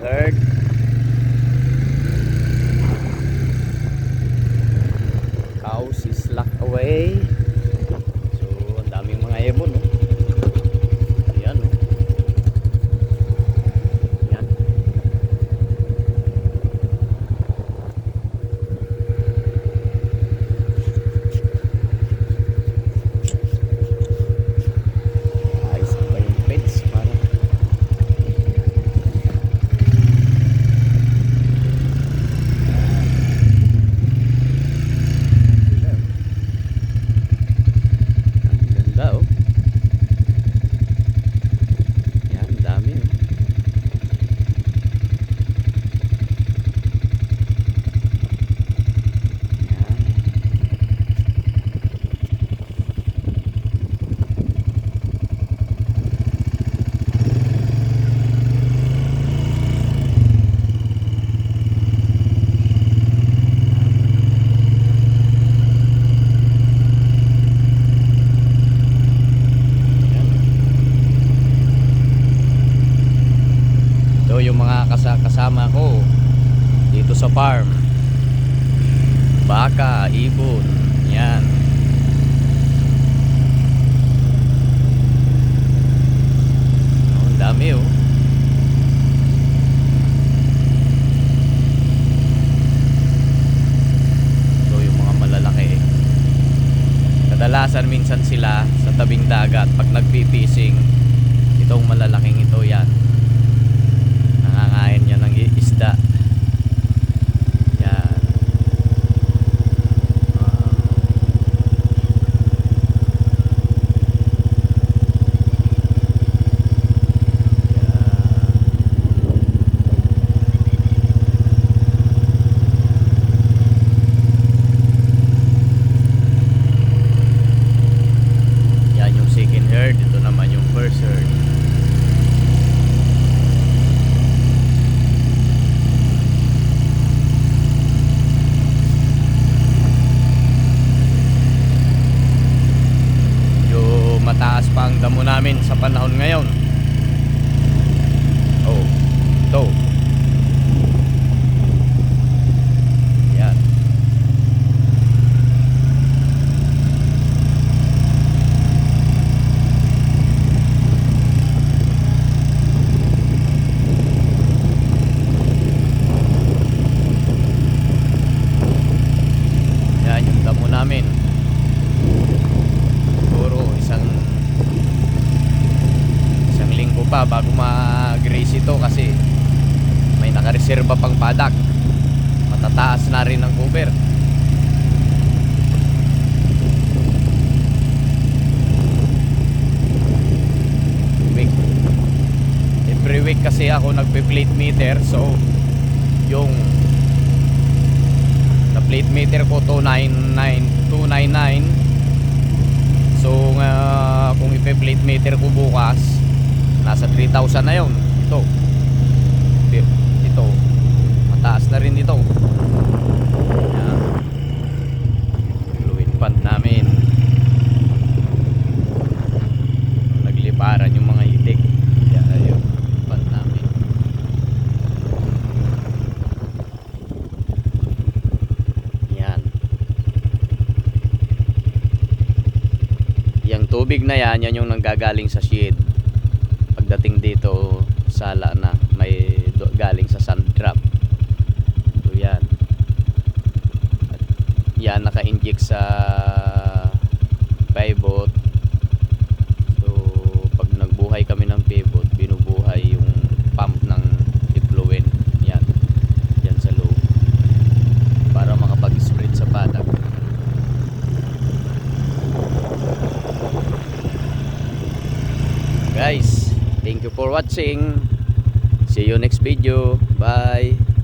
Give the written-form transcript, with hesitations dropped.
herd. Cows is locked away. So ang daming mga ibon, no? Ayan, no? Ayan. Ayos pa yung pets para ganda, oh. Yan, dami, oh. Yan. Ito yung mga kasama ko dito sa farm. Baka, ibon. Yan. Oh, ang dami, oh. Ito yung mga malalaki. Kadalasan minsan sila sa tabing dagat pag nagpipishing. Itong malalaking ito, yan. Nangangain niya ng isda. Yan. Yan yung second herd. Ito naman yung first herd. Mataas pa ang damo namin sa panahon ngayon. Oh, ito. Yan. Yan yung damo namin. Isang linggo pa bago mag-race ito kasi may nakareserba pang padak. Matataas na rin ang cover. Every week kasi ako nagpe-plate meter, so yung na plate meter ko 299. So kung ipe-plate meter ko bukas, nasa 3,000 na yun. Ito mataas na rin ito. Yan. Fluid pump namin. Nagliparan yung mga itik. Yan, ayun, pump namin. Yan. Yung tubig na yan yung nanggagaling sa shed. Pagdating dito, sala na, may galing sa sand trap. So yan. At yan, naka-inject sa pivot. So pag nagbuhay kami ng pivot, binubuhay yung pump ng effluent. Yan. Yan sa loob. Para makapag-spread sa padak. Guys, thank you for watching. See you next video. Bye.